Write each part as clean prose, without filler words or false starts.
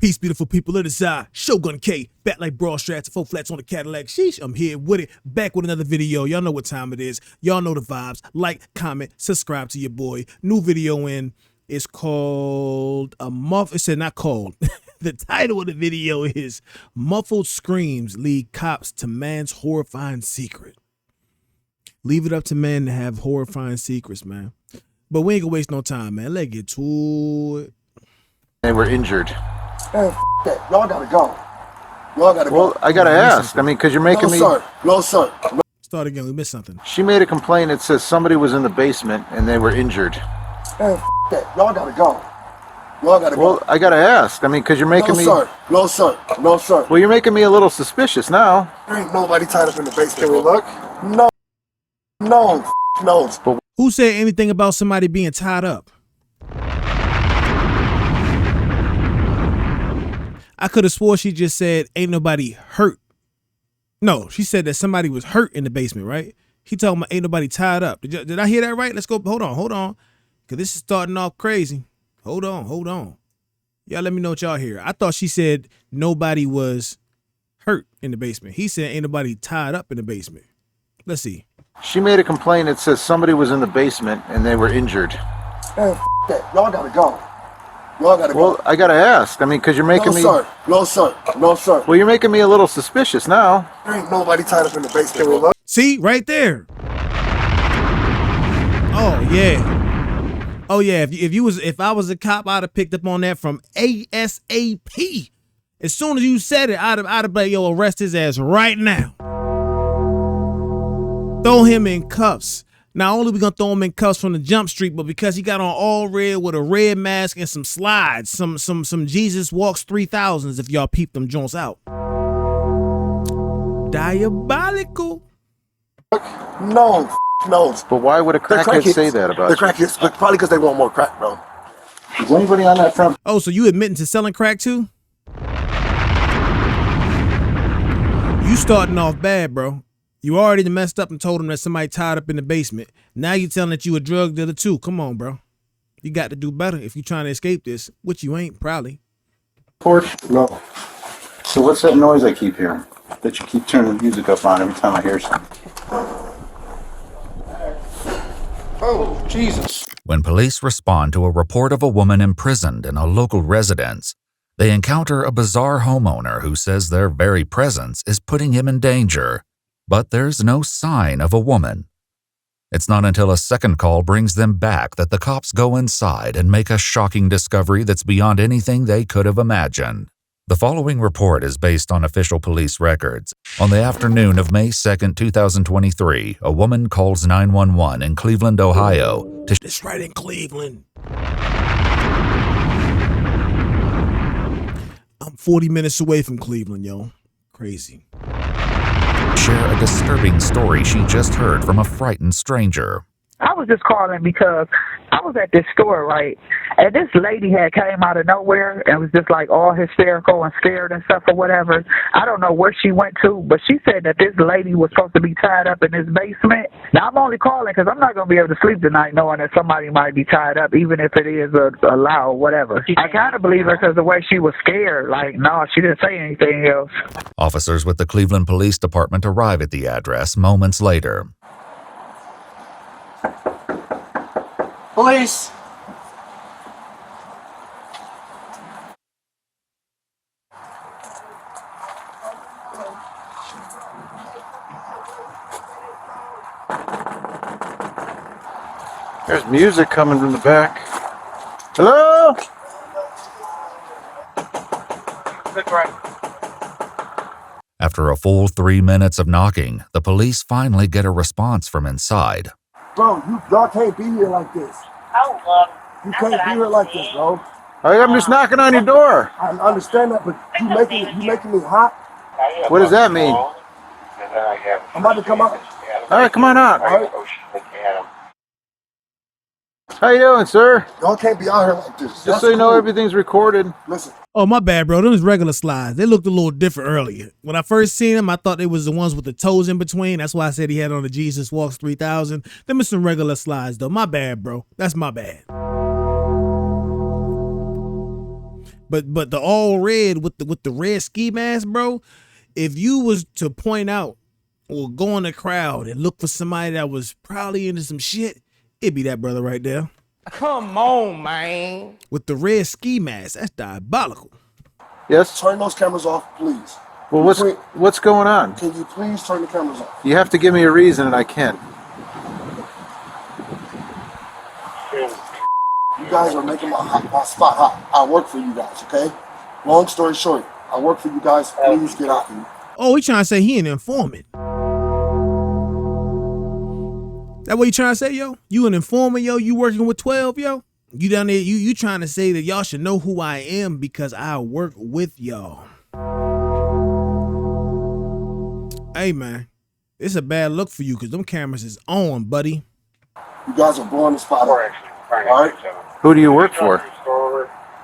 Peace, beautiful people of the side. Shogun K, back like broad strats, 4 flats on the Cadillac. Sheesh, I'm here with it. Back with another video. Y'all know what time it is. Y'all know the vibes. Like, comment, subscribe to your boy. New video in. It's called It said not called. The title of the video is Muffled Screams Lead Cops to Man's Horrifying Secret. Leave it up to men to have horrifying secrets, man. But we ain't gonna waste no time, man. Let's get to it. They were injured. Man, that. Y'all gotta go. Y'all gotta go. Well, I gotta ask. I mean, because you're making me... Sir. No, sir. No. Start again. We missed something. She made a complaint. It says somebody was in the basement and they were injured. Man, that. Y'all gotta go. Y'all gotta go. Well, I gotta ask. I mean, because you're making me... Sir. No, sir. No, sir. Well, you're making me a little suspicious now. There ain't nobody tied up in the basement. Can we look? No. No. No. But who said anything about somebody being tied up? I could have swore she just said ain't nobody hurt. No, she said that somebody was hurt in the basement, right? She talking about ain't nobody tied up. Did I hear that right? Let's go. Hold on. Because this is starting off crazy. Hold on. Y'all let me know what y'all hear. I thought she said nobody was hurt in the basement. He said ain't nobody tied up in the basement. Let's see. she made a complaint. It says somebody was in the basement and they were injured. Man, that. Y'all gotta go. Y'all gotta go. Well, I gotta ask. I mean, because you're making me... Sir. No, sir. No, sir. Well, you're making me a little suspicious now. There ain't nobody tied up in the basement. Can we look? See, right there. Oh yeah. If I was a cop, I'd have picked up on that from ASAP. As soon as you said it, I'd have been, yo, arrest his ass right now. Throw him in cuffs. Not only we gonna throw him in cuffs from the jump street, but because he got on all red with a red mask and some slides, some Jesus Walks 3000s, if y'all peep them joints out. Diabolical. No. But why would a crackhead say that about the you? crackheads? Probably because they want more crack, bro. Is anybody on that front? Oh, so you admitting to selling crack too? You starting off bad, bro. You already messed up and told him that somebody tied up in the basement. Now you telling that you a drug dealer too. Come on, bro. You got to do better if you trying to escape this, which you ain't, probably. Porch? No. So what's that noise I keep hearing? That you keep turning the music up on every time I hear something? Oh, Jesus. When police respond to a report of a woman imprisoned in a local residence, they encounter a bizarre homeowner who says their very presence is putting him in danger. But there's no sign of a woman. It's not until a second call brings them back that the cops go inside and make a shocking discovery that's beyond anything they could have imagined. The following report is based on official police records. On the afternoon of May 2nd, 2023, a woman calls 911 in Cleveland, Ohio. It's right in Cleveland. I'm 40 minutes away from Cleveland, yo. Crazy. Share a disturbing story she just heard from a frightened stranger. I was just calling because I was at this store, right, and this lady had came out of nowhere and was just like all hysterical and scared and stuff or whatever. I don't know where she went to, but she said that this lady was supposed to be tied up in this basement. Now, I'm only calling because I'm not going to be able to sleep tonight knowing that somebody might be tied up, even if it is a lie or whatever. I kind of believe her because the way she was scared, like, no, she didn't say anything else. Officers with the Cleveland Police Department arrive at the address moments later. Police. There's music coming from the back. Hello? After a full 3 minutes of knocking, the police finally get a response from inside. Bro, y'all can't be here like this. You can't be here like this, bro. I'm just knocking on your door. I understand that, but you making me hot. What does that mean? I'm about to come out. All right, come on out. All right. How you doing, sir? Y'all can't be out here like this. Just so you know, everything's recorded. Listen. Oh, my bad, bro. Those regular slides. They looked a little different earlier. When I first seen them, I thought they was the ones with the toes in between. That's why I said he had on the Jesus Walks 3000. Them are some regular slides, though. My bad, bro. That's my bad. But the all red with the red ski mask, bro. If you was to point out or go in the crowd and look for somebody that was probably into some shit, it'd be that brother right there. Come on, man. With the red ski mask, that's diabolical. Yes. Turn those cameras off, please. Well, what's going on? Can you please turn the cameras off? You have to give me a reason, and I can't. You guys are making my spot hot. I work for you guys, okay? Long story short, I work for you guys. Please get out here. Oh, he trying to say he an informant. That what you trying to say, yo? You an informant, yo? You working with 12, yo? You down there, you trying to say that y'all should know who I am because I work with y'all. Hey, man, it's a bad look for you because them cameras is on, buddy. You guys are blowing the spot up. All right? Who do you work for?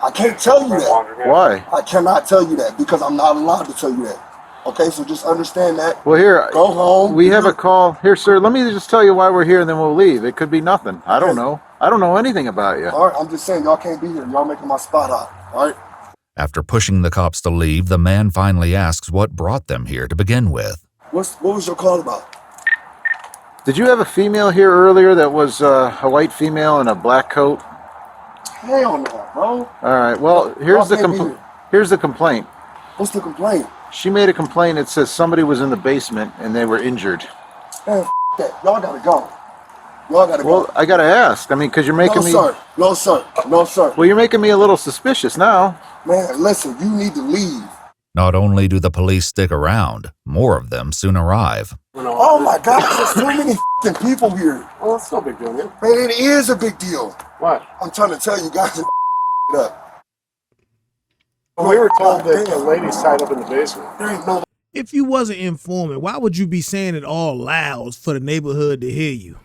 I can't tell you that. Why? I cannot tell you that because I'm not allowed to tell you that. Okay, so just understand that. Well, here, Go home. we have a call. Here, sir, let me just tell you why we're here, and then we'll leave. It could be nothing. I don't know. I don't know anything about you. All right, I'm just saying, y'all can't be here. Y'all making my spot hot. All right? After pushing the cops to leave, the man finally asks what brought them here to begin with. What was your call about? Did you have a female here earlier that was a white female in a black coat? Hell no, bro. All right, well, here's the complaint. What's the complaint? She made a complaint. It says somebody was in the basement and they were injured. Man, that. Y'all gotta go. Y'all gotta go. Well, I gotta ask. I mean, because you're making me... No, sir. No, sir. Well, you're making me a little suspicious now. Man, listen, you need to leave. Not only do the police stick around, more of them soon arrive. Oh my gosh, there's too many f***ing people here. Well, it's no big deal, man. Man, it is a big deal. What? I'm trying to tell you guys up. Well, we were told that the lady's tied up in the basement. There ain't no... If you wasn't informant, why would you be saying it all loud for the neighborhood to hear you?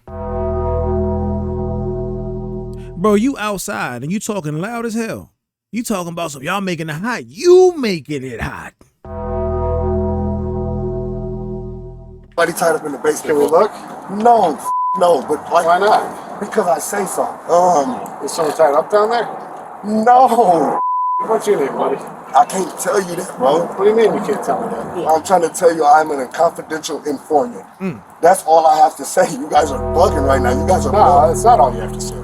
Bro, you outside and you talking loud as hell. You talking about some y'all making it hot. You making it hot. Somebody tied up in the basement. Can we look? No, no, but like... Why not? Because I say so. Is someone tied up down there? No. What's your name, buddy? I can't tell you that, bro. What do you mean you can't tell me that? I'm trying to tell you I'm a confidential informant. That's all I have to say. You guys are bugging right now. You guys are No, bugging. that's not all you have to say.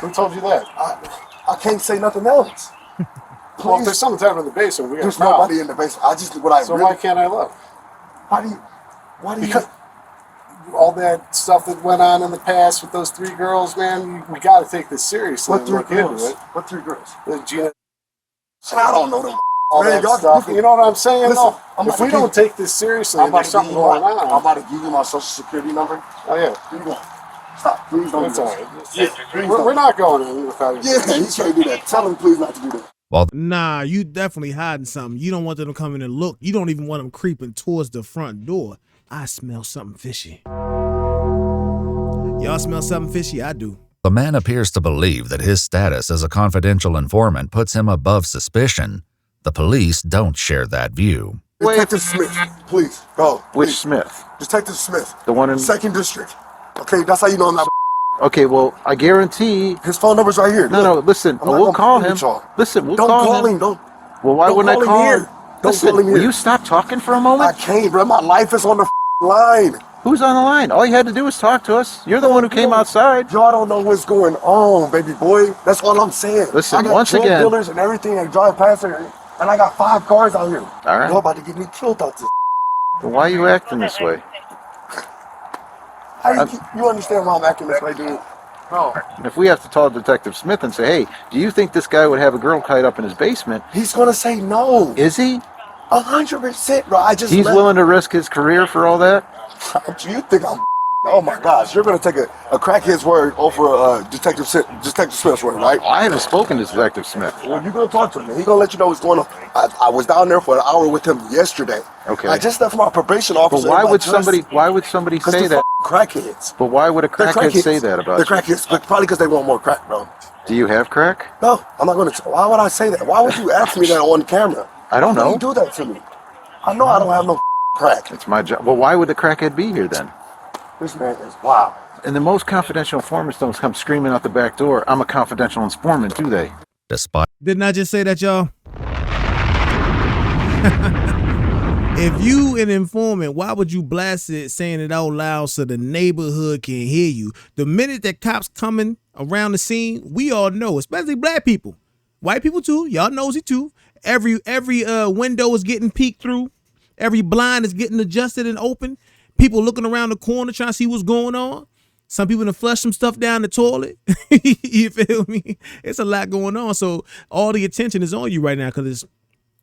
Who told you that? I can't say nothing else. Well, if there's someone tied up in the basement, we got a There's problem. nobody in the basement. I just what I So really... why can't I look? Why do you... Because all that stuff that went on in the past with those three girls, man, we got to take this seriously. What and three look into girls? it. What three girls? Gina, I don't know them. all Man, that y'all- stuff. You know what I'm saying? Listen, though? I'm If about we to don't take this seriously, and there's something going I'm on. about to give you my social security number. Oh, yeah. Here you go. Stop. Please don't That's do all this. right. Please We're don't. not going in without you. Yeah, you can't do that. Tell him please not to do that. Nah, you definitely hiding something. You don't want them to come in and look. You don't even want them creeping towards the front door. I smell something fishy. Y'all smell something fishy? I do. The man appears to believe that his status as a confidential informant puts him above suspicion. The police don't share that view. Detective Smith, please, go. Which please. Smith? Detective Smith. The one in... 2nd District. Okay, that's how you know I'm not... Okay, well, I guarantee... His phone number's right here. No, Look, listen, I'm not we'll gonna call play him. with y'all. Listen, we'll Don't call call him. him. Don't. Well, why don't wouldn't I call here. him? Don't Listen, call him will here. you stop talking for a I moment? can't, bro. My life is on the line. Who's on the line? All you had to do was talk to us. You're the one who came outside. Y'all don't know what's going on, baby boy. That's all I'm saying. Listen, I got once drug again- dealers and everything that drive past here, and I got 5 cars out here. All right. Y'all about to get me killed out this. Well, why are you acting this way? You understand why I'm acting this way, dude? No. If we have to call Detective Smith and say, hey, do you think this guy would have a girl tied up in his basement? He's gonna say no. Is he? 100%, bro. I just He's willing to risk his career for all that? You think I'm... Oh my gosh, you're gonna take a crackhead's word over Detective Smith's word, right? I haven't spoken to Detective Smith. Well, you're gonna talk to him. He's gonna let you know what's going on. I was down there for an hour with him yesterday. Okay. I just left my probation But officer. why would somebody say that? Crackheads. But why would a They're crackhead say that about They're you? crackheads, but probably because they want more crack, bro. Do you have crack? No, I'm not gonna. Why would I say that? Why would you ask me that on camera? I don't Why know. would you do that to me? I know I don't have no crack. It's my job. Well, why would the crackhead be here then? This man is wow. And the most confidential informants don't come screaming out the back door, I'm a confidential informant, do they? Despite Didn't I just say that, y'all? If you an informant, why would you blast it saying it out loud so the neighborhood can hear you? The minute that cops coming around the scene, we all know, especially black people, white people too, y'all nosy too. Every window is getting peeked through. Every blind is getting adjusted and open. People looking around the corner trying to see what's going on. Some people done flush some stuff down the toilet. You feel me? It's a lot going on. So all the attention is on you right now because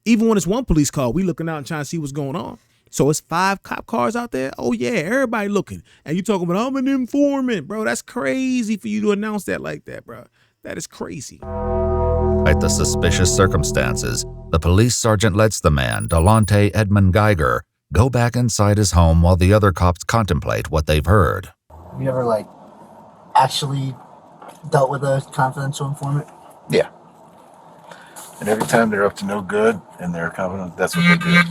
even when it's one police car, we looking out and trying to see what's going on. So it's 5 cop cars out there. Oh yeah, everybody looking. And you talking about, I'm an informant, bro. That's crazy for you to announce that like that, bro. That is crazy. At the suspicious circumstances, the police sergeant lets the man, Delonte Edmund Geiger, go back inside his home while the other cops contemplate what they've heard. Have you ever, actually dealt with a confidential informant? Yeah. And every time they're up to no good and they're confident, that's what they do.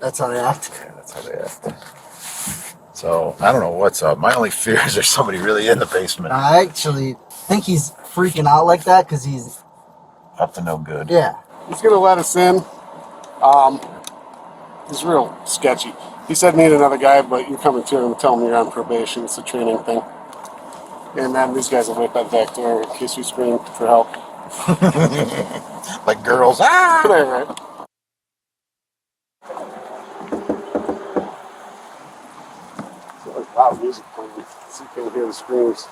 That's how they act? Yeah, that's how they act. So, I don't know what's up. My only fear is there's somebody really in the basement. I actually think he's freaking out like that because he's... Up to no good. Yeah. He's gonna let us in. He's real sketchy. He said meet another guy, but you're coming to him, tell him you're on probation. It's a training thing. And then these guys will wait by the back door in case we scream for help. Like girls. Ah! Right. Loud music playing, so you can hear the screams.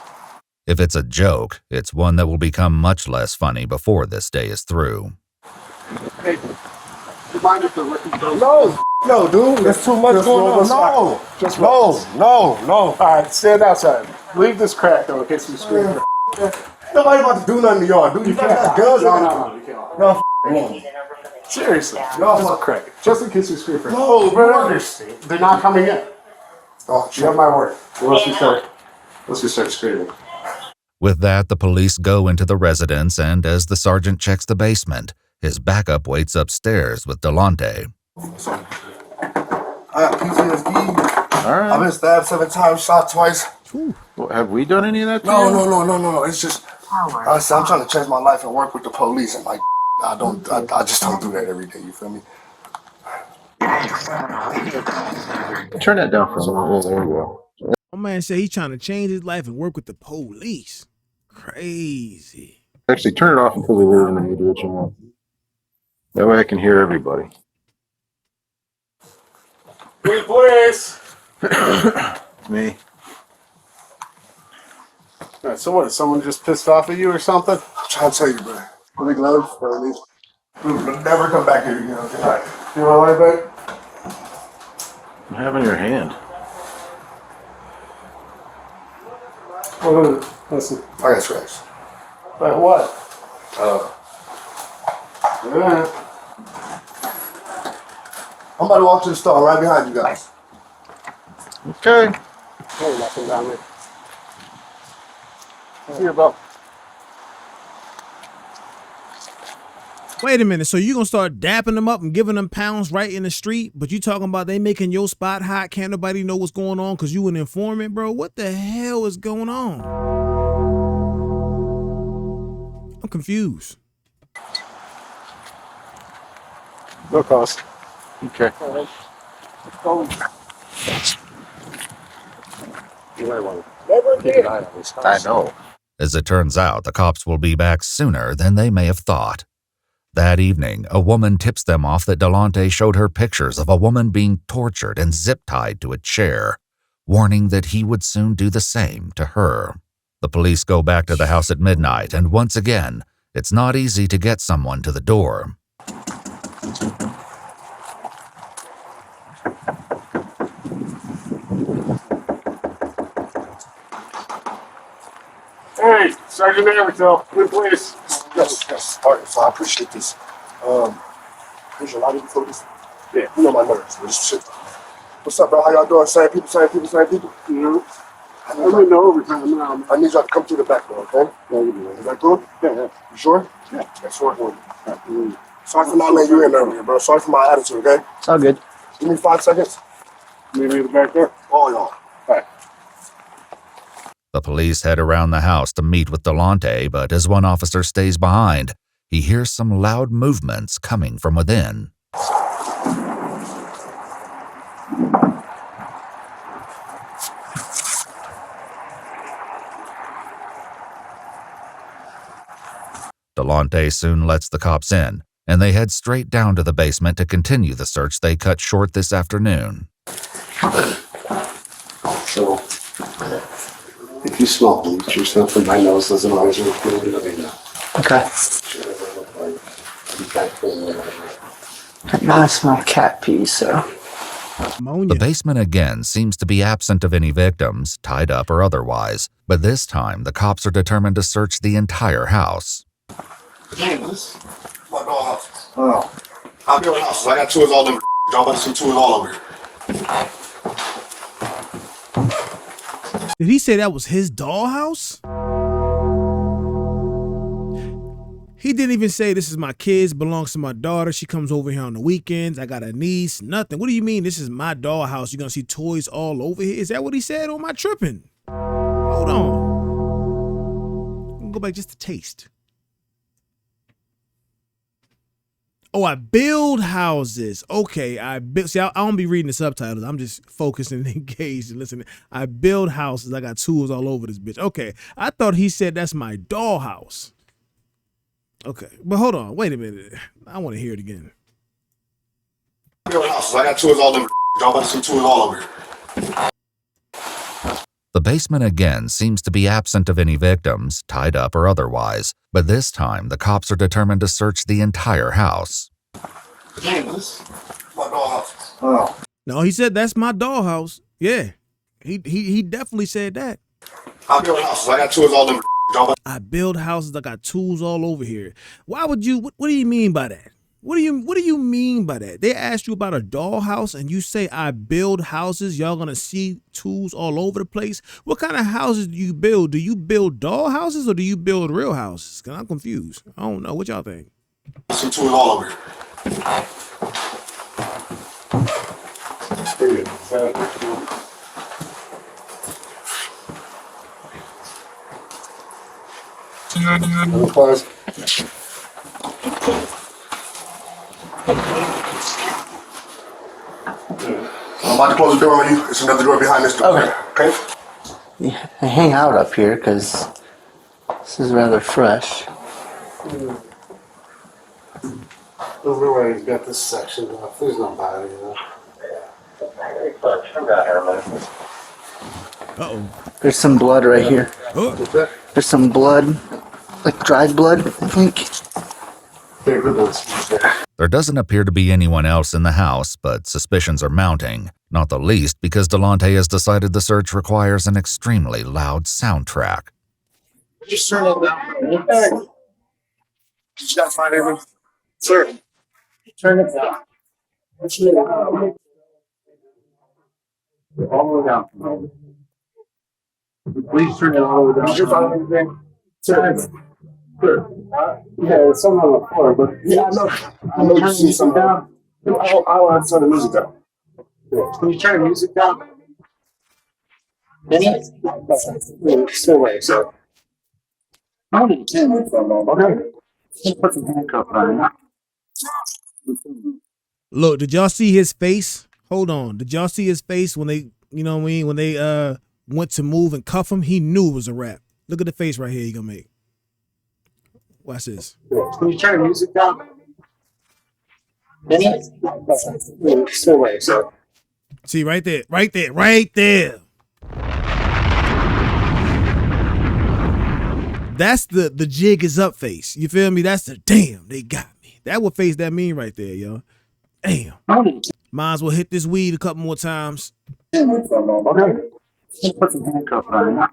If it's a joke, it's one that will become much less funny before this day is through. Hey, do you mind if the record goes? No, dude, there's too much going on. No. All right, stand outside. Leave this crack though in case we scream. Nobody about to do nothing to y'all, dude. You got guns? No, you can't. No, Seriously, no, just crack it. Just in case we scream for no, bro. They're not coming in. Oh, You have my word. Let's just start screaming. With that, the police go into the residence, and as the sergeant checks the basement, his backup waits upstairs with Delonte. I got PTSD. All right. I've been stabbed 7 times, shot twice. Well, have we done any of that? No. It's just I'm trying to change my life and work with the police, and I just don't do that every day. You feel me? Turn that down for a minute. Yeah, there we go. My man said he's trying to change his life and work with the police. Crazy. Actually, turn it off until we leave and then you do what you want. That way I can hear everybody. Good place. Me. All right, so what? Is someone just pissed off at you or something? I'm trying to tell you, bro. Put the gloves for at least. We'll never come back here again. Okay? All right. You want to lie back? What happened to your hand? What is it? Listen. I got scratched. Like what? Yeah. I'm about to walk to the store right behind you guys. Okay. Hey, nothing down there. See you, bro. Wait a minute, so you gonna start dapping them up and giving them pounds right in the street, but you talking about they making your spot hot, can't nobody know what's going on because you an informant, bro? What the hell is going on? I'm confused. No cost. Okay. You might want to keep an eye on this house. I know. As it turns out, the cops will be back sooner than they may have thought. That evening, a woman tips them off that Delonte showed her pictures of a woman being tortured and zip-tied to a chair, warning that he would soon do the same to her. The police go back to the house at midnight, and once again, it's not easy to get someone to the door. Hey, Sergeant Everton, good place. Yes. All right, so I appreciate this. There's a lot of police. Yeah, you know my nerves. This shit. What's up, bro? How y'all doing? Same people. You know, I'm in the overtime now, man. I need y'all to come through the back door, okay? Yeah, you do. Is that cool? Yeah. You sure? Yeah. That's right. Sorry for not letting you in earlier, bro. Sorry for my attitude, okay? It's all good. Give me 5 seconds. Meet me at the back door. All y'all. The police head around the house to meet with Delonte, but as one officer stays behind, he hears some loud movements coming from within. Delonte soon lets the cops in, and they head straight down to the basement to continue the search they cut short this afternoon. So, if you smell bleach or something, my nose doesn't always look good. Okay. Now I smell cat pee, so. The basement again seems to be absent of any victims, tied up or otherwise, but this time the cops are determined to search the entire house. Damn, this is my dollhouse. Oh. I'll build houses. I got tools all over. Y'all got some tools all over. Did he say that was his dollhouse? He didn't even say this is my kids, belongs to my daughter. She comes over here on the weekends. I got a niece. Nothing. What do you mean this is my dollhouse? You're going to see toys all over here? Is that what he said, or am I tripping? Hold on. I'm gonna go back just to taste. Oh, I build houses. Okay, I build. See, I don't be reading the subtitles. I'm just focused and engaged and listening. I build houses. I got tools all over this bitch. Okay, I thought he said that's my dollhouse. Okay, but hold on. Wait a minute. I want to hear it again. Build houses. I got tools all over. Y'all got some tools all over. The basement again seems to be absent of any victims, tied up or otherwise, but this time the cops are determined to search the entire house. Damn, this is my dollhouse. Oh. No, he said that's my dollhouse. Yeah, he definitely said that. I build houses. I got tools all over. I build houses. I got tools all over here. Why would you? What do you mean by that? What do you mean by that? They asked you about a dollhouse and you say I build houses. Y'all gonna see tools all over the place. What kind of houses do you build? Do you build doll houses or do you build real houses? Cause I'm confused. I don't know. What y'all think? Some tools all over. Close. I'm about to close the door on you. There's another door behind this door. Okay. Yeah, I hang out up here because this is rather fresh. Over where he's got this section off. There's nobody, you know. Uh-oh. There's some blood right here. Oh. There's some blood, like dried blood, I think. There doesn't appear to be anyone else in the house, but suspicions are mounting, not the least because Delonte has decided the search requires an extremely loud soundtrack. Just turn it down. Okay. Just gotta find everything. Sir, turn it down. All the way down. Please turn it all the way down. Did you find anything? Turn it. Sure. Yeah, it's something on the floor, but yeah, I know you see something down. I want to turn the music down. Can you turn the music down? Still wait, so. I want to turn it down. Okay. Just put some handcuff on. Look, did y'all see his face? Hold on. Did y'all see his face when they, you know what I mean, when they went to move and cuff him? He knew it was a wrap. Look at the face right here he gonna make. Watch this. Can you turn the music down? Still wait, so. See, right there, right there, right there. That's the jig is up face. You feel me? That's the damn, they got me. That what face that mean right there, yo. Damn. Might as well hit this weed a couple more times. Okay. Just put some handcuff on.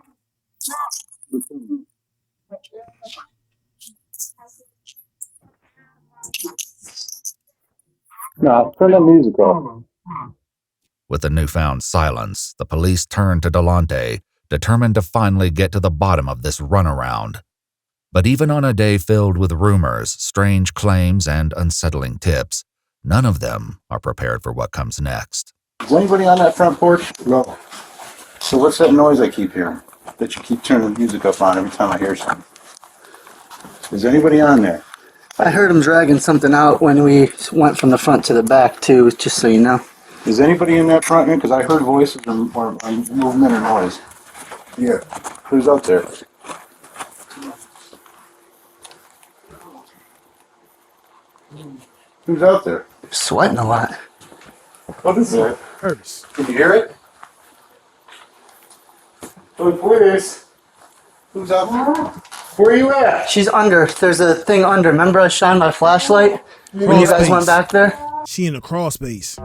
No, turn the music off. With the newfound silence, the police turn to Delonte, determined to finally get to the bottom of this runaround. But even on a day filled with rumors, strange claims, and unsettling tips, none of them are prepared for what comes next. Is anybody on that front porch? No. So what's that noise I keep hearing? That you keep turning the music up on every time I hear something. Is anybody on there? I heard him dragging something out when we went from the front to the back, too, just so you know. Is anybody in that front end? Because I heard voices or movement or noise. Yeah. Who's out there? Who's out there? Sweating a lot. What is it? Curtis. Can you hear it? Oh, please. Who's out there? Where are you at? She's under. There's a thing under. Remember I shined my flashlight when you guys went back there? She in the crawl space.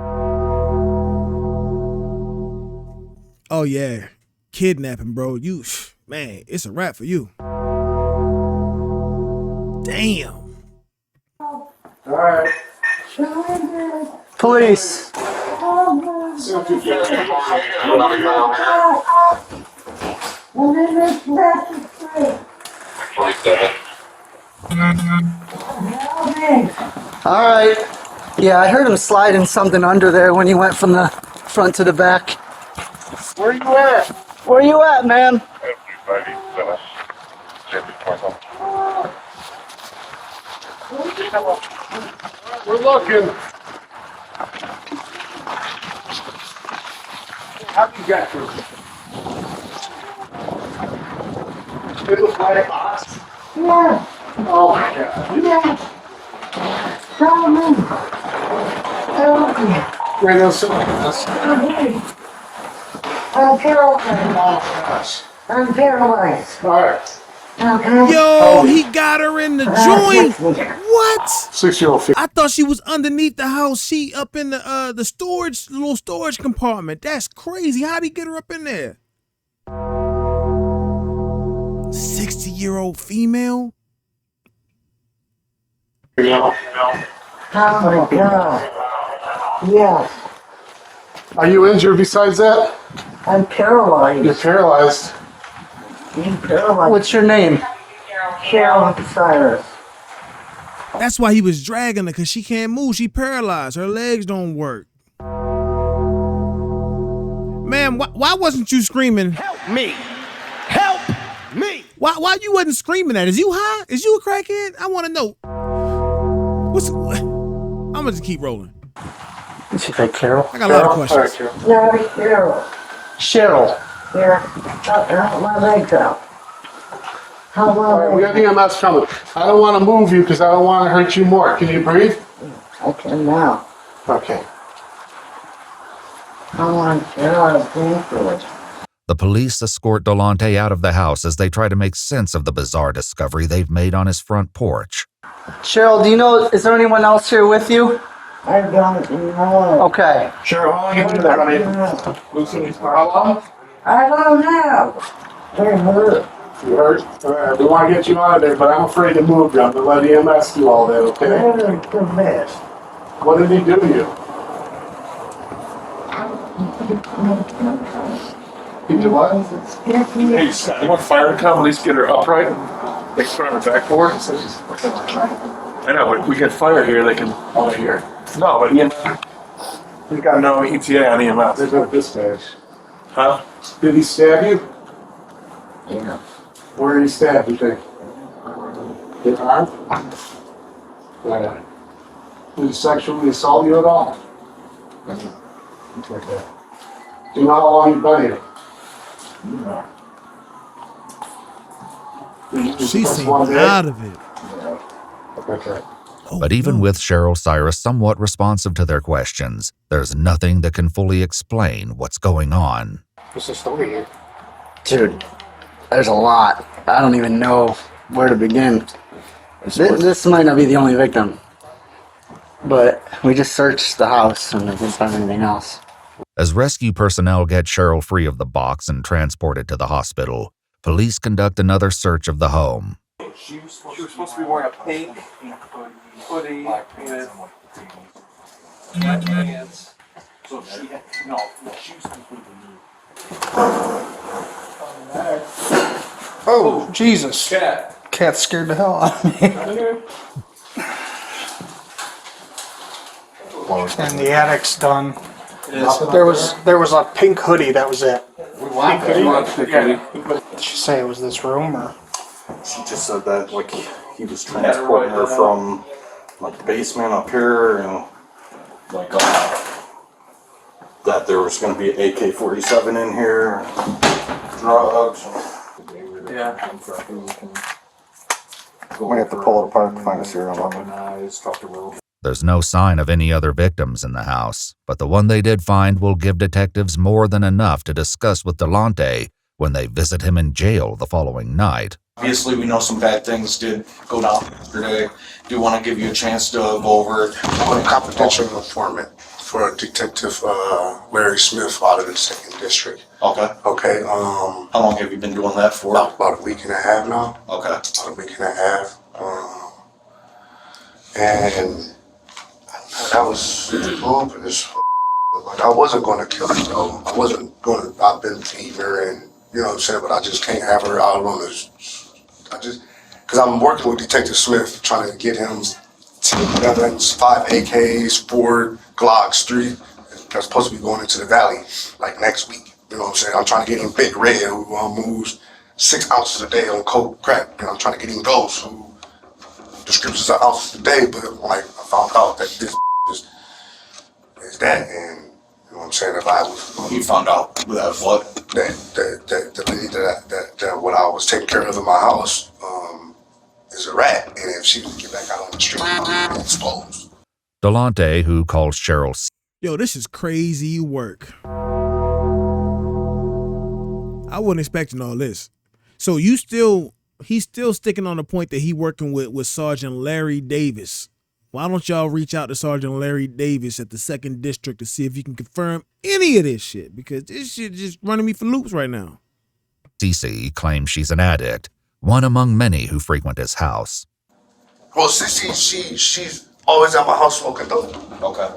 Oh yeah, kidnapping, bro. You, man, it's a wrap for you. Damn. All right. Police. See what you feel. All right. Yeah, I heard him sliding something under there when he went from the front to the back. Where you at? Where you at, man? We're looking. How do you get through? It looks like a box. Yeah. Oh my god. Yeah. Tell me. Tell me. Right now, so I'm paralyzed. I'm paralyzed. all right. Okay. Yo, he got her in the joint. What? 6-year-old. I thought she was underneath the house. She up in the storage, little storage compartment. That's crazy. How'd he get her up in there? 60-year-old female? Oh my god. Yes. Are you injured besides that? I'm paralyzed. You're paralyzed. I'm paralyzed. What's your name? Cheryl Cyrus. That's why he was dragging her, because she can't move. She paralyzed. Her legs don't work. Man, why wasn't you screaming? Help me! Help me! Why you wasn't screaming that? Is you high? Is you a crackhead? I want to know. I'm going to just keep rolling. Is she like Carol? I got a lot of questions. No, Cheryl. Cheryl. Yeah. How my legs out? How All right, my we legs? got EMS coming. I don't want to move you because I don't want to hurt you more. Can you breathe? I can now. Okay. I want Cheryl. The police escort Delonte out of the house as they try to make sense of the bizarre discovery they've made on his front porch. Cheryl, do you know, is there anyone else here with you? I don't know. Okay. Cheryl, how long you been there, honey? How long? I don't know. They're hurt. You hurt? All right, we want to get you out of there, but I'm afraid to move you. I'm going to let EMS do all that, okay? They're the best. What did he do to you? He did what? Hey, you want fire to come, at least get her upright? They can put her on her backboard? I know, but we get fire here, they can... Over here. No, but he's got no ETA on EMS. There's no dispatch. Huh? Did he stab you? Yeah. Where did he stab you, think? His arm? Yeah. Did he sexually assault you at all? Do you know how long you've been here? She Just seemed one day? out of it. Okay. Oh, But even no. with Cheryl Cyrus somewhat responsive to their questions, there's nothing that can fully explain what's going on. What's the story here? Dude, there's a lot. I don't even know where to begin. This might not be the only victim. But we just searched the house and we didn't find anything else. As rescue personnel get Cheryl free of the box and transported to the hospital, police conduct another search of the home. She was supposed to be wearing a pink hoodie with pants. So she had, no, she was completely nude. Oh, Jesus. Cat. Cat scared the hell out of me. And the attic's done. There was a pink hoodie, that was it. Did she say it was this room or? She just said that like he was transporting her from like the basement up here, you know. Like, that there was going to be an AK-47 in here, drugs. Yeah. We have to pull it apart to find a serial number. There's no sign of any other victims in the house, but the one they did find will give detectives more than enough to discuss with Delonte when they visit him in jail the following night. Obviously, we know some bad things did go down yesterday. Do want to give you a chance to go over it. I'm a confidential informant for Detective Larry Smith out of the 2nd District. Okay. Okay. How long have you been doing that for? About a week and a half now. Okay. About a week and a half. And that was cool, but like I wasn't going to kill her though. I wasn't going to. I've been beating her, and you know what I'm saying. But I just can't have her out on this. Because I'm working with Detective Smith, trying to get him 10 guns, 5 AKs, 4 Glocks, 3. That's supposed to be going into the valley like next week. You know what I'm saying? I'm trying to get him Big Red, who moves 6 ounces a day on coke crack. And I'm trying to get him those who descriptions are ounces a day, but like I found out that this is that, and you know what I'm saying. If I was, You found out that what? That the lady that what I was taking care of in my house is a rat, and if she was to get back out on the street, I'd be exposed. Delonte, who calls Cheryl, Yo, this is crazy work. I wasn't expecting all this. So he's still sticking on the point that he working with Sergeant Larry Davis. Why don't y'all reach out to Sergeant Larry Davis at the 2nd District to see if you can confirm any of this shit? Because this shit just running me for loops right now. Cece claims she's an addict, one among many who frequent his house. Well, she's always at my house smoking dope. Okay.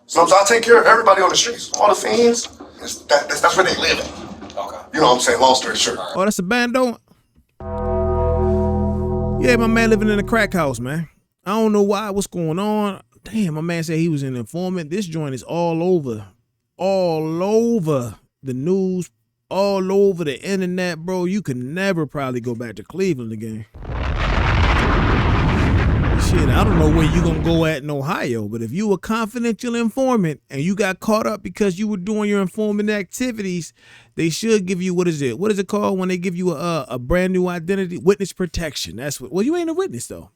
So I take care of everybody on the streets, all the fiends. That's where they live at. Okay. You know what I'm saying? Long story short. Oh, that's a bando? Yeah, my man living in a crack house, man. I don't know why, what's going on. Damn, my man said he was an informant. This joint is all over the news, all over the internet, bro. You could never probably go back to Cleveland again. Shit, I don't know where you gonna go at in Ohio, but if you a confidential informant and you got caught up because you were doing your informant activities, they should give you, what is it called when they give you a brand new identity? Witness protection. That's what, well, you ain't a witness though.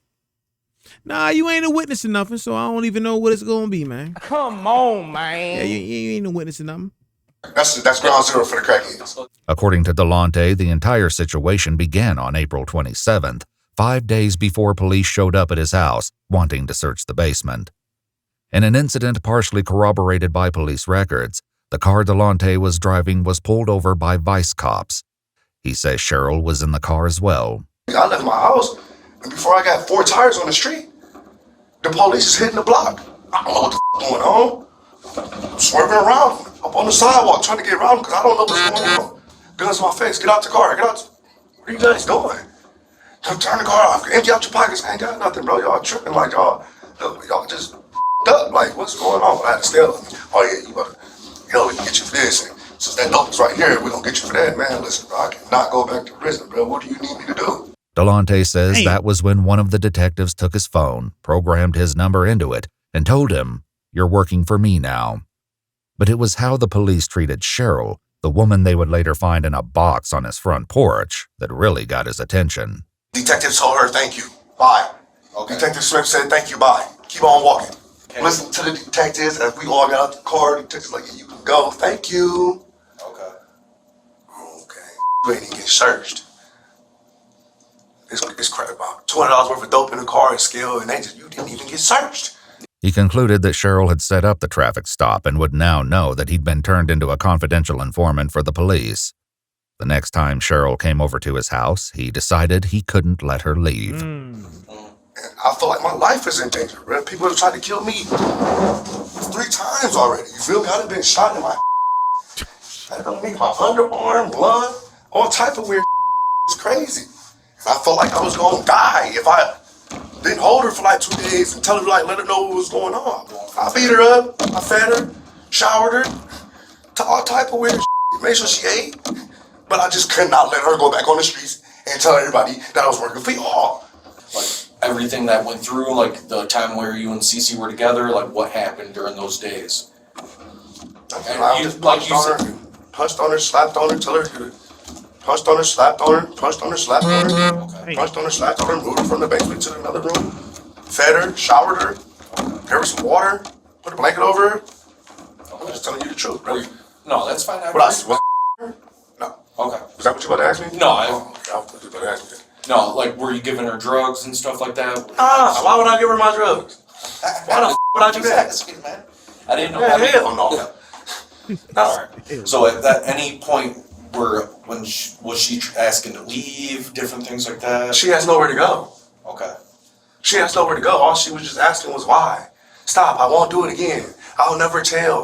Nah, you ain't a witness to nothing, so I don't even know what it's gonna be, man. Come on, man. Yeah, you ain't a witness to nothing. That's ground zero for the crackheads. According to Delonte, the entire situation began on April 27th, 5 days before police showed up at his house, wanting to search the basement. In an incident partially corroborated by police records, the car Delonte was driving was pulled over by vice cops. He says Cheryl was in the car as well. I left my house, and before I got 4 tires on the street, the police is hitting the block. I don't know what the going on. I'm swerving around up on the sidewalk trying to get around because I don't know what's going on. Guns in my face. Get out the car. Get out. What are you guys doing? Turn the car off. Empty out your pockets. I ain't got nothing, bro. Y'all tripping like y'all just up. Like, what's going on? I had to stare at me. Oh, yeah, we can get you for this. And since that dope is right here, we're going to get you for that. Man, listen, bro, I cannot go back to prison, bro. What do you need me to do? Delonte says that was when one of the detectives took his phone, programmed his number into it, and told him, "You're working for me now." But it was how the police treated Cheryl, the woman they would later find in a box on his front porch, that really got his attention. Detective told her, thank you, bye. Okay. Detective Smith said, thank you, bye. Keep on walking. Okay. Listen to the detectives, as we all got out the car, the detectives like, yeah, you can go, thank you. Okay. You ain't even get searched. It's crap about $200 worth of dope in the car and scale, and you didn't even get searched. He concluded that Cheryl had set up the traffic stop and would now know that he'd been turned into a confidential informant for the police. The next time Cheryl came over to his house, he decided he couldn't let her leave. I feel like my life is in danger, bro. People have tried to kill me 3 times already. You feel me? I done been shot in my I done make my underarm, blood, all type of weird. It's crazy. I felt like I was gonna die if I didn't hold her for like 2 days and tell her, like, let her know what was going on. I beat her up, I fed her, showered her, all type of weird made sure she ate. But I just could not let her go back on the streets and tell everybody that I was working for y'all. Like everything that went through, like the time where you and Cece were together, like what happened during those days? I just punched on her, punched on her, slapped on her, till her. Punched on her, slapped on her, punched on her, slapped on her, punched on her, slapped on her, moved her from the basement to another room, fed her, showered her, gave her some water, put a blanket over her. I'm just telling you the truth, bro. No, that's fine. What else? What? No. Okay. Is that what you about to ask me? No, I thought you about to ask me. No, like, were you giving her drugs and stuff like that? Why would I give her my drugs? Why the would I do that? Man. I didn't know. Hell no. All right. So at any point, was she asking to leave, different things like that? She has nowhere to go. Okay. She has nowhere to go. All she was just asking was why. Stop, I won't do it again. I'll never tell,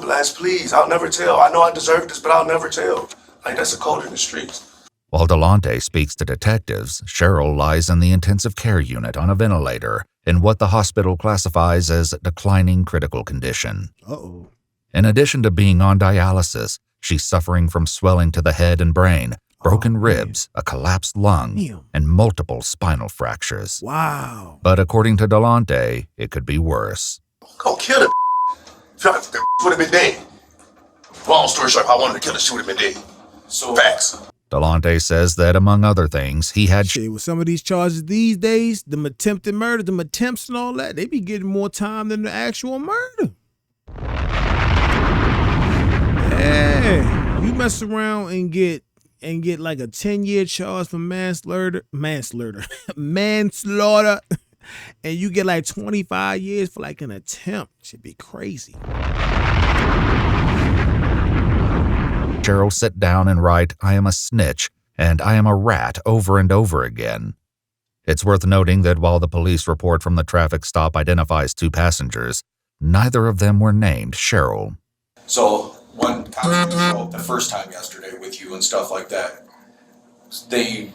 Blast, please. I'll never tell. I know I deserve this, but I'll never tell. Like, that's a code in the streets. While Delonte speaks to detectives, Cheryl lies in the intensive care unit on a ventilator in what the hospital classifies as declining critical condition. Uh-oh. In addition to being on dialysis, she's suffering from swelling to the head and brain, broken ribs, a collapsed lung, and multiple spinal fractures. Wow. But according to Delonte, it could be worse. Go kill the if y'all the would have been dead. Long story short, if I wanted to kill her, she would have been dead. So facts. Delonte says that, among other things, he had... Shit, with some of these charges these days, them attempted murder, them attempts and all that, they be getting more time than the actual murder. Yeah, you mess around and get like a 10-year charge for manslaughter, and you get like 25 years for like an attempt. Should be crazy. Cheryl sit down and write, "I am a snitch," and "I am a rat" over and over again. It's worth noting that while the police report from the traffic stop identifies 2 passengers, neither of them were named Cheryl. So when cops showed up the first time yesterday with you and stuff like that, they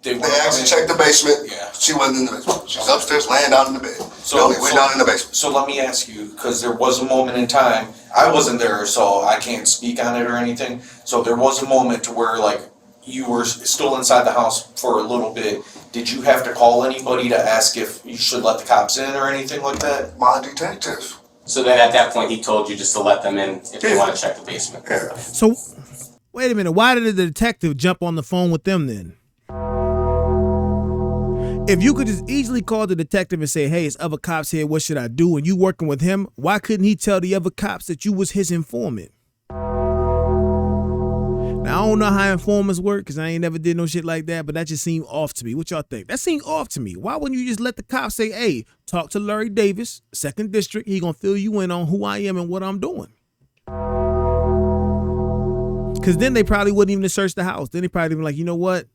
asked to check the basement. Yeah. She wasn't in the basement. She's upstairs laying down in the bed. So we're down in the basement. So let me ask you, because there was a moment in time, I wasn't there, so I can't speak on it or anything. So there was a moment to where, like, you were still inside the house for a little bit. Did you have to call anybody to ask if you should let the cops in or anything like that? My detective. So then at that point, he told you just to let them in if you want to check the basement. Yeah. So, wait a minute. Why did the detective jump on the phone with them then? If you could just easily call the detective and say, "Hey, it's other cops here. What should I do?" And you working with him, why couldn't he tell the other cops that you was his informant? Now, I don't know how informants work because I ain't never did no shit like that, but that just seemed off to me. What y'all think? That seemed off to me. Why wouldn't you just let the cops say, "Hey, talk to Larry Davis, 2nd District. He gonna fill you in on who I am and what I'm doing." Because then they probably wouldn't even search the house. Then they probably be like, "You know what?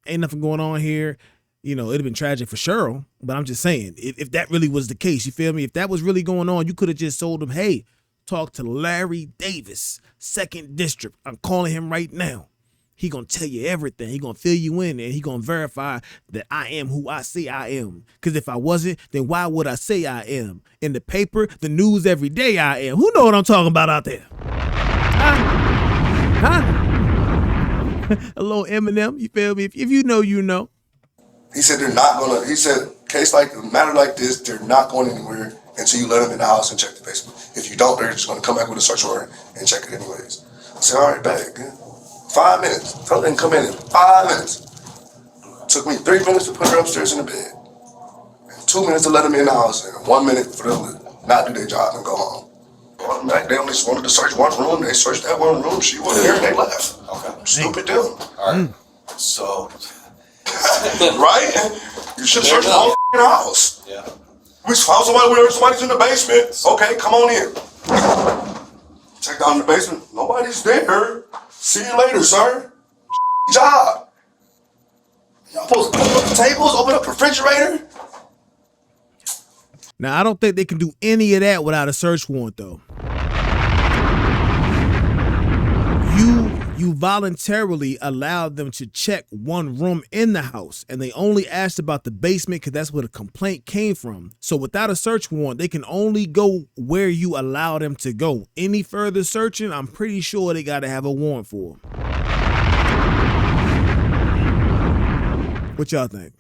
Ain't nothing going on here." You know, it'd have been tragic for Cheryl, but I'm just saying, if that really was the case, you feel me? If that was really going on, you could have just told them, "Hey, talk to Larry Davis, 2nd District. I'm calling him right now. He gonna tell you everything. He gonna fill you in, and he gonna verify that I am who I say I am. Because if I wasn't, then why would I say I am? In the paper, the news every day I am. Who know what I'm talking about out there? Huh? A little Eminem, you feel me? If you know, you know. He said they're not gonna. He said case like a matter like this, they're not going anywhere until you let them in the house and check the basement. If you don't, they're just gonna come back with a search warrant and check it anyways. I said, all right, back. 5 minutes. Tell them to come in 5 minutes. Took me 3 minutes to put her upstairs in the bed. 2 minutes to let them in the house, and 1 minute for them to not do their job and go home. They only wanted to search one room. They searched that one room. She wasn't there and they left. Okay. Stupid them. All right. So. Right? You should search the whole house. Yeah. We found somebody's in the basement. Okay, come on in. Check down in the basement. Nobody's there. See you later, sir. Job. Y'all supposed to open up the tables, open up the refrigerator? Now, I don't think they can do any of that without a search warrant, though. You voluntarily allowed them to check one room in the house, and they only asked about the basement because that's where the complaint came from. So without a search warrant, they can only go where you allow them to go. Any further searching, I'm pretty sure they got to have a warrant for them. What y'all think?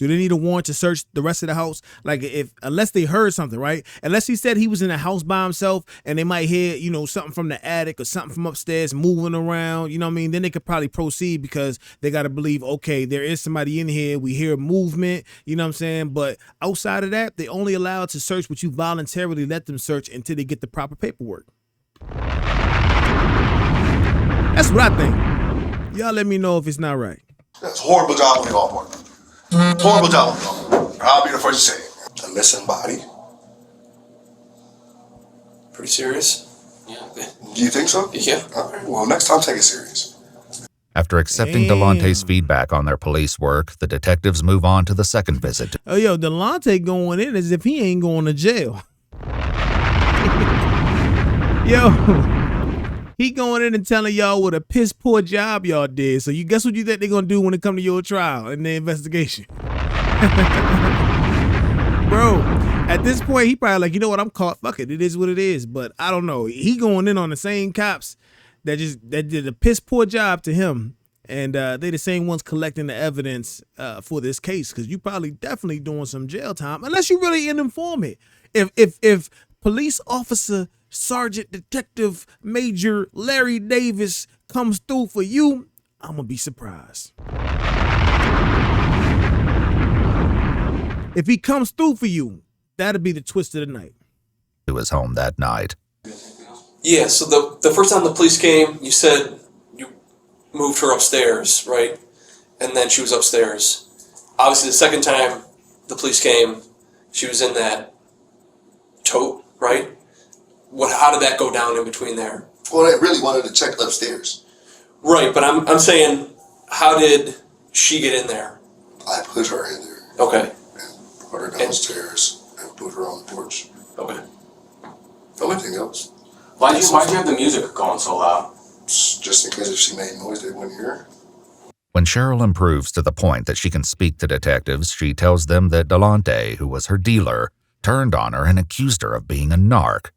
Do they need a warrant to search the rest of the house? Like unless they heard something, right? Unless he said he was in the house by himself and they might hear, you know, something from the attic or something from upstairs moving around, you know what I mean? Then they could probably proceed because they got to believe, okay, there is somebody in here. We hear movement, you know what I'm saying? But outside of that, they only allowed to search what you voluntarily let them search until they get the proper paperwork. That's what I think. Y'all let me know if it's not right. That's a horrible job on y'all part. Horrible job on y'all. I'll be the first to say it. A missing body. Pretty serious. Yeah. Do you think so? Yeah. All right. Well, next time take it serious. After accepting Delonte's feedback on their police work, the detectives move on to the second visit. Oh, yo, Delonte going in as if he ain't going to jail. Yo, he going in and telling y'all what a piss poor job y'all did. So you guess what you think they're going to do when it come to your trial and the investigation? Bro, at this point, he probably like, you know what, I'm caught. Fuck it. It is what it is. But I don't know. He going in on the same cops that did a piss poor job to him. And they the same ones collecting the evidence for this case. Because you probably definitely doing some jail time. Unless you really an informant. If police officer, Sergeant Detective Major Larry Davis comes through for you, I'm going to be surprised. If he comes through for you, that'll be the twist of the night. To his home that night. Yeah, so the first time the police came, you said you moved her upstairs, right? And then she was upstairs. Obviously, the second time the police came, she was in that tote, right? How did that go down in between there? Well, they really wanted to check upstairs. Right, but I'm saying, how did she get in there? I put her in there. Okay. And brought her downstairs and put her on the porch. Okay. Anything else? Why'd you have the music going so loud? Just in case if she made noise, they wouldn't hear. When Cheryl improves to the point that she can speak to detectives, she tells them that Delonte, who was her dealer, turned on her and accused her of being a narc.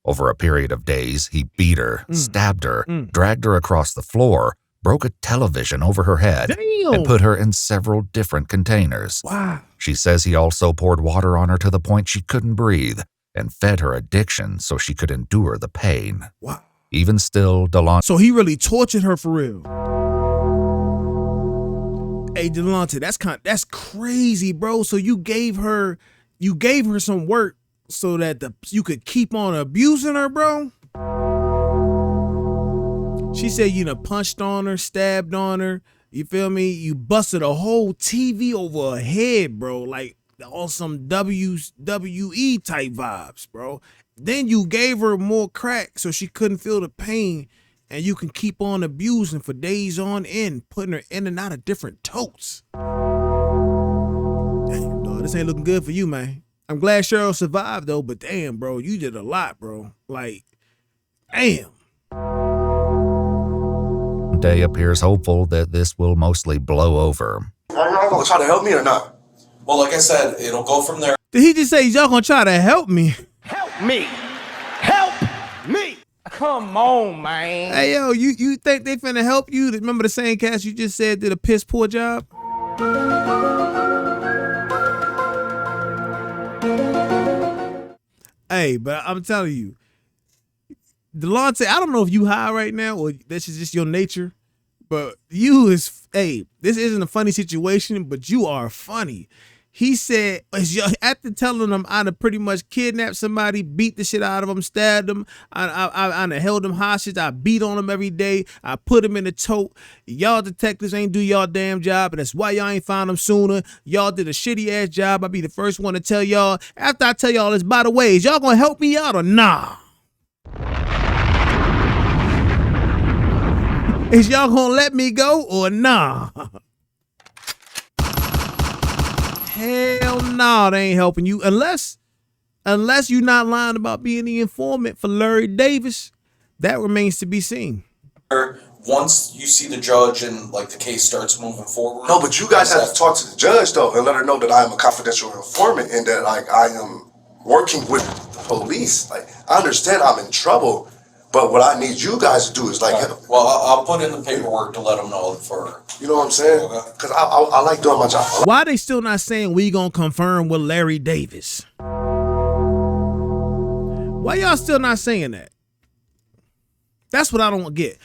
Over a period of days, he beat her, stabbed her, dragged her across the floor, broke a television over her head, and put her in several different containers. Wow. She says he also poured water on her to the point she couldn't breathe and fed her addiction so she could endure the pain. Wow. Even still, Delonte... So he really tortured her for real. Hey, Delonte, that's crazy, bro. So you gave her some work so that you could keep on abusing her, bro? She said you done punched on her, stabbed on her. You feel me? You busted a whole TV over her head, bro. Like on some WWE type vibes, bro. Then you gave her more crack so she couldn't feel the pain. And you can keep on abusing for days on end, putting her in and out of different totes. Damn, dog, this ain't looking good for you, man. I'm glad Cheryl survived, though, but damn, bro, you did a lot, bro. Like, damn. Day appears hopeful that this will mostly blow over. Are y'all gonna try to help me or not? Well, like I said, it'll go from there. Did he just say y'all gonna try to help me? Help me! Help me! Come on, man. Hey, yo, you think they finna help you? Remember the same cast you just said did a piss poor job? Hey, but I'm telling you, Delonte, I don't know if you high right now or this is just your nature, but this isn't a funny situation, but you are funny. He said, after telling them I'd have pretty much kidnapped somebody, beat the shit out of them, stabbed them, I'd have held them hostage, I beat on them every day, I put them in a tote. Y'all detectives ain't do y'all damn job, and that's why y'all ain't found them sooner. Y'all did a shitty ass job. I'll be the first one to tell y'all. After I tell y'all this, by the way, is y'all gonna help me out or nah? Is y'all gonna let me go or nah? Hell no, they ain't helping you unless you're not lying about being the informant for Larry Davis. That remains to be seen. Once you see the judge and like the case starts moving forward. No, but you guys have to talk to the judge though and let her know that I am a confidential informant and that like I am working with the police. Like I understand I'm in trouble, But what I need you guys to do is like, Well, I'll put in the paperwork to let them know for. you know what I'm saying? Because I like doing my job. Why they still not saying we gonna confirm with Larry Davis? Why y'all still not saying that? That's what I don't get.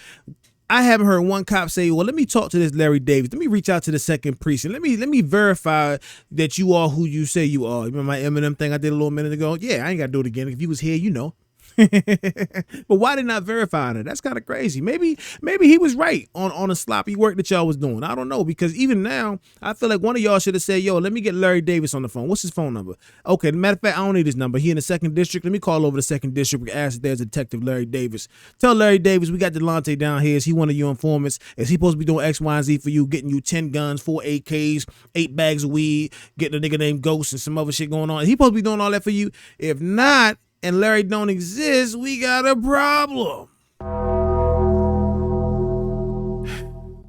I haven't heard one cop say, well, let me talk to this Larry Davis. Let me reach out to the second precinct. Let me verify that you are who you say you are. Remember my Eminem thing I did a little minute ago? Yeah, I ain't got to do it again. If you was here, you know. But why they not verifying it? That's kind of crazy. Maybe he was right on the sloppy work that y'all was doing. I don't know, because even now I feel like one of y'all should have said, yo, let me get Larry Davis on the phone. What's his phone number? Okay, matter of fact, I don't need his number. He in the 2nd district. Let me call over the 2nd district and ask if there's a Detective Larry Davis. Tell Larry Davis we got Delonte down here. Is he one of your informants? Is he supposed to be doing X, Y, and Z for you, getting you 10 guns, 4 AKs, 8 bags of weed, getting a nigga named Ghost and some other shit going on? Is he supposed to be doing all that for you? If not, and Larry don't exist, we got a problem.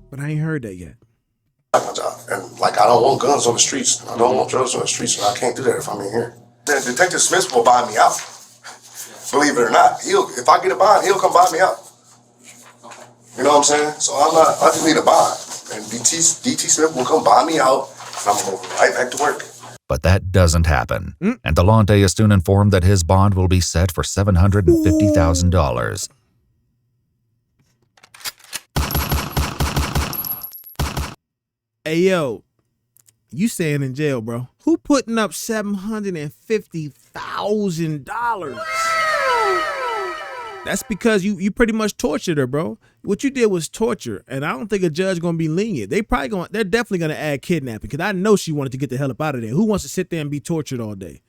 But I ain't heard that yet. My job. And like, I don't want guns on the streets. I don't want drugs on the streets, and I can't do that if I'm in here. Then Detective Smith will buy me out. Believe it or not, if I get a bond, he'll come buy me out. You know what I'm saying? So I just need a bond, and DT Smith will come buy me out, and I'm gonna go right back to work. But that doesn't happen, and Delonte is soon informed that his bond will be set for $750,000. Hey, yo, you staying in jail, bro. Who putting up $750,000? That's because you pretty much tortured her, bro. What you did was torture, and I don't think a judge gonna be lenient. They're definitely gonna add kidnapping, because I know she wanted to get the hell up out of there. Who wants to sit there and be tortured all day?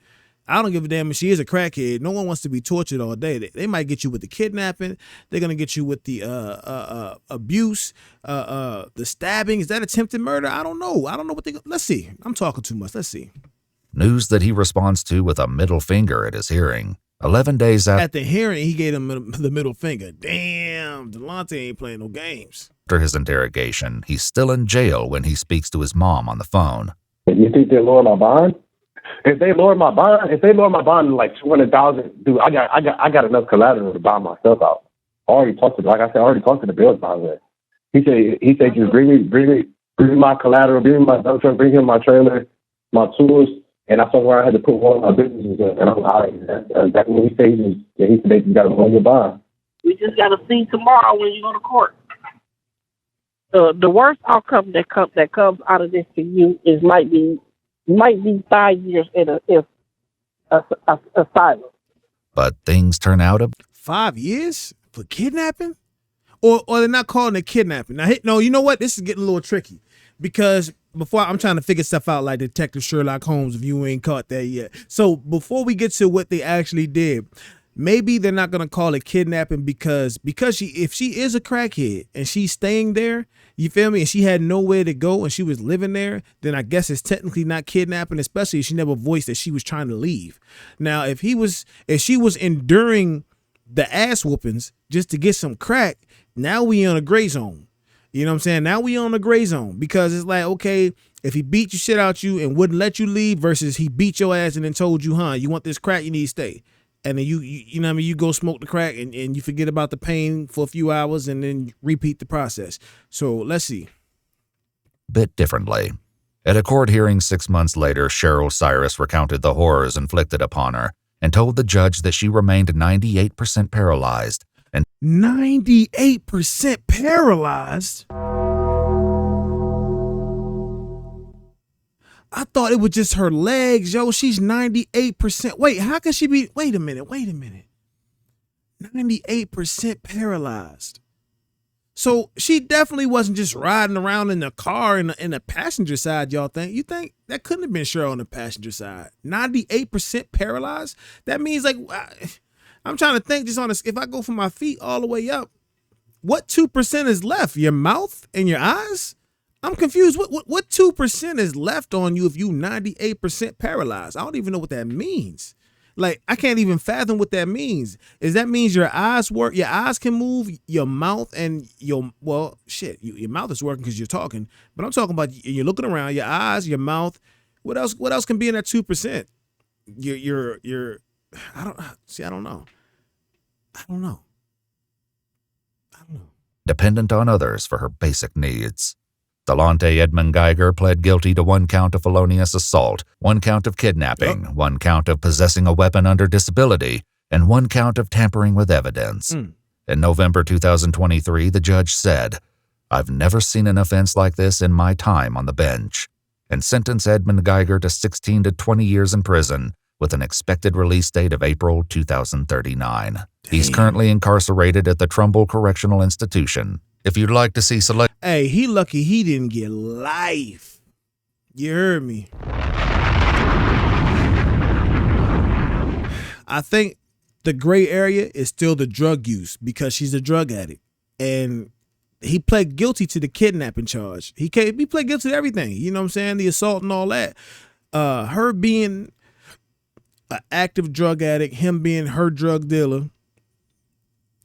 I don't give a damn if she is a crackhead. No one wants to be tortured all day. They might get you with the kidnapping. They're gonna get you with the abuse, the stabbing. Is that attempted murder? I don't know. What they. Let's see. I'm talking too much. Let's see. News that he responds to with a middle finger at his hearing. 11 days At the hearing, he gave him the middle finger. Damn, Delonte ain't playing no games. after his interrogation, he's still in jail when he speaks to his mom on the phone. You think they lower my bond? If they lower my bond to like 200,000, dude, I got enough collateral to buy myself out. I already talked to the bills behind that. He said just bring me my collateral, bring me my dump truck, bring him my trailer, my tools. And I told her I had to put one of my businesses in, and I'm like, that's what he said. He said they got to lower your bond. We just got to see tomorrow when you go to court. The worst outcome that comes out of this for you is might be 5 years in a asylum. But things turn out 5 years for kidnapping, or they're not calling it kidnapping. Now, no, you know what? This is getting a little tricky, because before I'm trying to figure stuff out like Detective Sherlock Holmes, if you ain't caught that yet. So before we get to what they actually did, maybe they're not gonna call it kidnapping because if she is a crackhead and she's staying there, you feel me, and she had nowhere to go and she was living there, then I guess it's technically not kidnapping, especially if she never voiced that she was trying to leave. Now, if she was enduring the ass whoopings just to get some crack, now we in a gray zone. You know what I'm saying? Now we on the gray zone, because it's like, okay, if he beat you shit out you and wouldn't let you leave versus he beat your ass and then told you, you want this crack, you need to stay. And then you know what I mean, you go smoke the crack and you forget about the pain for a few hours and then repeat the process. So let's see. bit differently. At a court hearing 6 months later, Cheryl Cyrus recounted the horrors inflicted upon her and told the judge that she remained 98% paralyzed. And 98% paralyzed? I thought it was just her legs, yo. She's 98%. Wait, how could she be? Wait a minute. 98% paralyzed. So she definitely wasn't just riding around in the car in the passenger side, y'all think? You think that couldn't have been Cheryl on the passenger side? 98% paralyzed? That means, like, I'm trying to think just on this. If I go from my feet all the way up, what 2% is left? Your mouth and your eyes? I'm confused. What 2% is left on you if you 98% paralyzed? I don't even know what that means. Like, I can't even fathom what that means. That means your eyes work, your eyes can move, your mouth and your mouth is working because you're talking. But I'm talking about you're looking around, your eyes, your mouth. What else can be in that 2%? I don't know. I don't know. dependent on others for her basic needs. Delonte Edmund Geiger pled guilty to 1 count of felonious assault, 1 count of kidnapping, 1 count of possessing a weapon under disability, and 1 count of tampering with evidence. In November 2023, the judge said, "I've never seen an offense like this in my time on the bench," and sentenced Edmund Geiger to 16 to 20 years in prison with an expected release date of April 2039. He's currently incarcerated at the Trumbull Correctional Institution. If you'd like to see select... Hey, he lucky he didn't get life. You heard me. I think the gray area is still the drug use because she's a drug addict. And he pled guilty to the kidnapping charge. He pled guilty to everything. You know what I'm saying? The assault and all that. Her being an active drug addict, him being her drug dealer,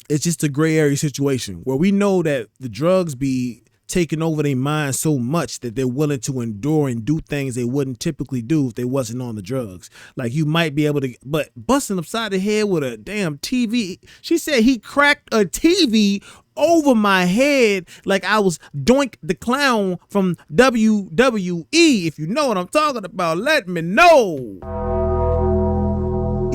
it's just a gray area situation where we know that the drugs be taking over their mind so much that they're willing to endure and do things they wouldn't typically do if they wasn't on the drugs. Like you might be able to, but busting upside the head with a damn TV. She said he cracked a TV over my head like I was Doink the Clown from WWE. If you know what I'm talking about, let me know.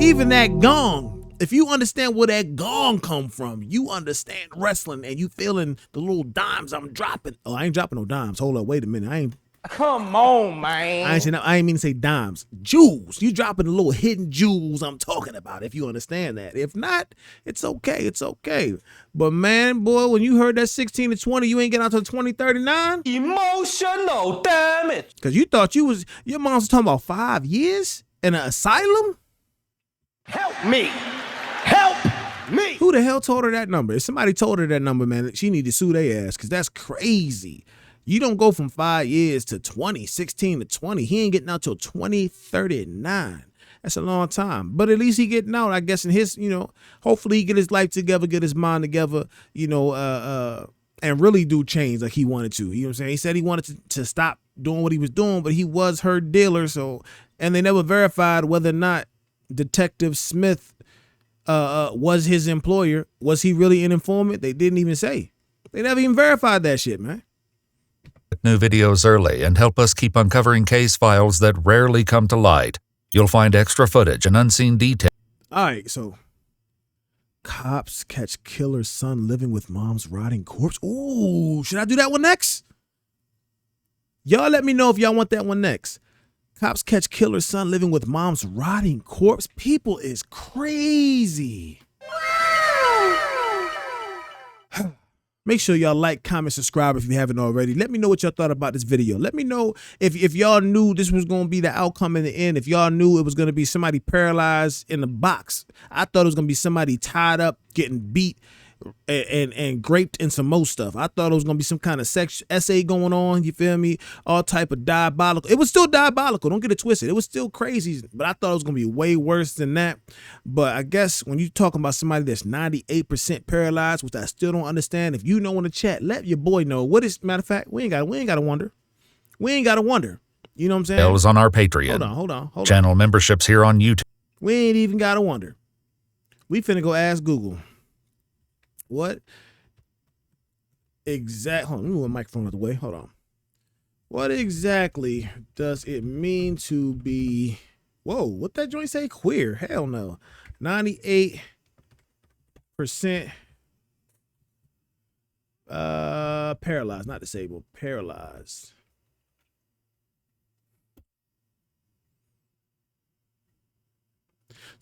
Even that gong. If you understand where that gong come from, you understand wrestling and you feeling the little dimes I'm dropping. Oh, I ain't dropping no dimes. Hold up, wait a minute. Come on, man. I ain't mean to say dimes. Jewels. You dropping the little hidden jewels I'm talking about, if you understand that. If not, it's okay. It's okay. But man, boy, when you heard that 16 to 20, you ain't getting out till 2039? Emotional damage. Because you thought your mom's talking about 5 years in an asylum? Help me. Help me. Who the hell told her that number? If somebody told her that number, man, she need to sue their ass because that's crazy. You don't go from 5 years to 20, 16 to 20. He ain't getting out till 2039. That's a long time. But at least he getting out, I guess, in his, hopefully he get his life together, get his mind together, and really do change like he wanted to. You know what I'm saying? He said he wanted to stop doing what he was doing, but he was her dealer. And they never verified whether or not Detective Smith was his employer. Was he really an informant? They didn't even say. They never even verified that shit, man. New videos early and help us keep uncovering case files that rarely come to light. You'll find extra footage and unseen details. All right, so cops catch killer's son living with mom's rotting corpse. Ooh, should I do that one next? Y'all let me know if y'all want that one next. Cops catch killer's son living with mom's rotting corpse. People is crazy. Make sure y'all like, comment, subscribe if you haven't already. Let me know what y'all thought about this video. Let me know if y'all knew this was going to be the outcome in the end. If y'all knew it was going to be somebody paralyzed in the box. I thought it was going to be somebody tied up, getting beat, and graped in some more stuff. I thought it was gonna be some kind of sex essay going on, you feel me? All type of diabolical. It was still diabolical, don't get it twisted. It was still crazy, but I thought it was gonna be way worse than that. But I guess when you talking about somebody that's 98% paralyzed, which I still don't understand, if you know in the chat, let your boy know. What is, matter of fact, we ain't gotta wonder. We ain't gotta wonder. You know what I'm saying? Details on our Patreon. Hold on. Channel memberships here on YouTube. We ain't even gotta wonder. We finna go ask Google. What exactly? Hold on, let me move my microphone out the way. Hold on. What exactly does it mean to be? Whoa, what that joint say? Queer? Hell no. 98% paralyzed, not disabled. Paralyzed.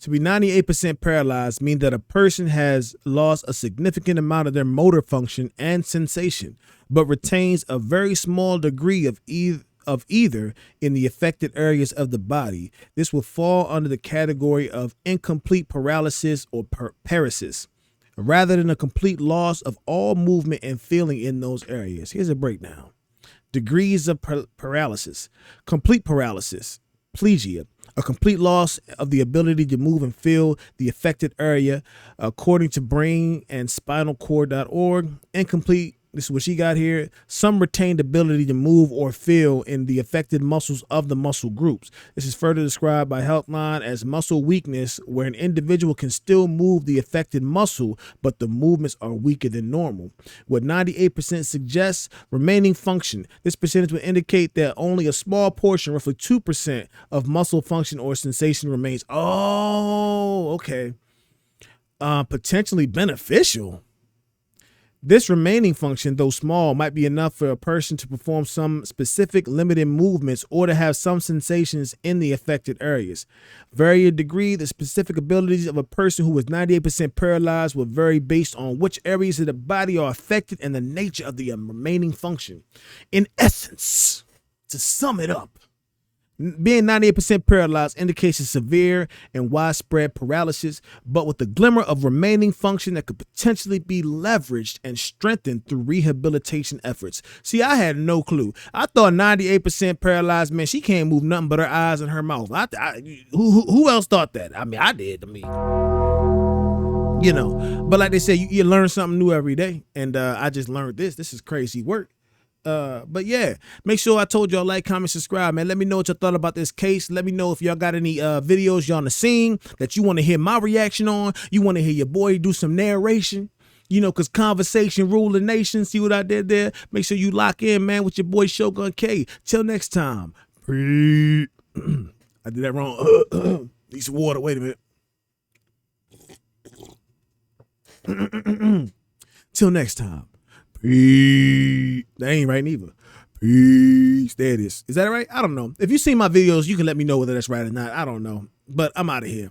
To be 98% paralyzed means that a person has lost a significant amount of their motor function and sensation, but retains a very small degree of either in the affected areas of the body. This will fall under the category of incomplete paralysis or paresis, rather than a complete loss of all movement and feeling in those areas. Here's a breakdown. Degrees of paralysis: complete paralysis, plegia, a complete loss of the ability to move and feel the affected area, according to brain and spinal cord.org. Incomplete This is what she got here. Some retained ability to move or feel in the affected muscles of the muscle groups. This is further described by Healthline as muscle weakness, where an individual can still move the affected muscle, but the movements are weaker than normal. What 98% suggests remaining function. This percentage would indicate that only a small portion, roughly 2% of muscle function or sensation remains. Oh, okay. Potentially beneficial. This remaining function, though small, might be enough for a person to perform some specific limited movements or to have some sensations in the affected areas. Varying degree, the specific abilities of a person who is 98% paralyzed will vary based on which areas of the body are affected and the nature of the remaining function. In essence, to sum it up, being 98% paralyzed indicates a severe and widespread paralysis, but with a glimmer of remaining function that could potentially be leveraged and strengthened through rehabilitation efforts. See, I had no clue. I thought 98% paralyzed meant she can't move nothing but her eyes and her mouth. Who else thought that? I mean, I did. You know, but like they say, you learn something new every day, and I just learned this. This is crazy work. But yeah, make sure I told y'all like, comment, subscribe, man. Let me know what y'all thought about this case. Let me know if y'all got any videos y'all on the scene that you want to hear my reaction on. You want to hear your boy do some narration, you know, because conversation rule the nation. See what I did there? Make sure you lock in, man, with your boy Shogun K. Till next time. I did that wrong. Need some water. Wait a minute. Till next time. Peace. That ain't right neither. Peace. There it is. Is that right? I don't know. If you seen my videos, you can let me know whether that's right or not. I don't know. But I'm out of here.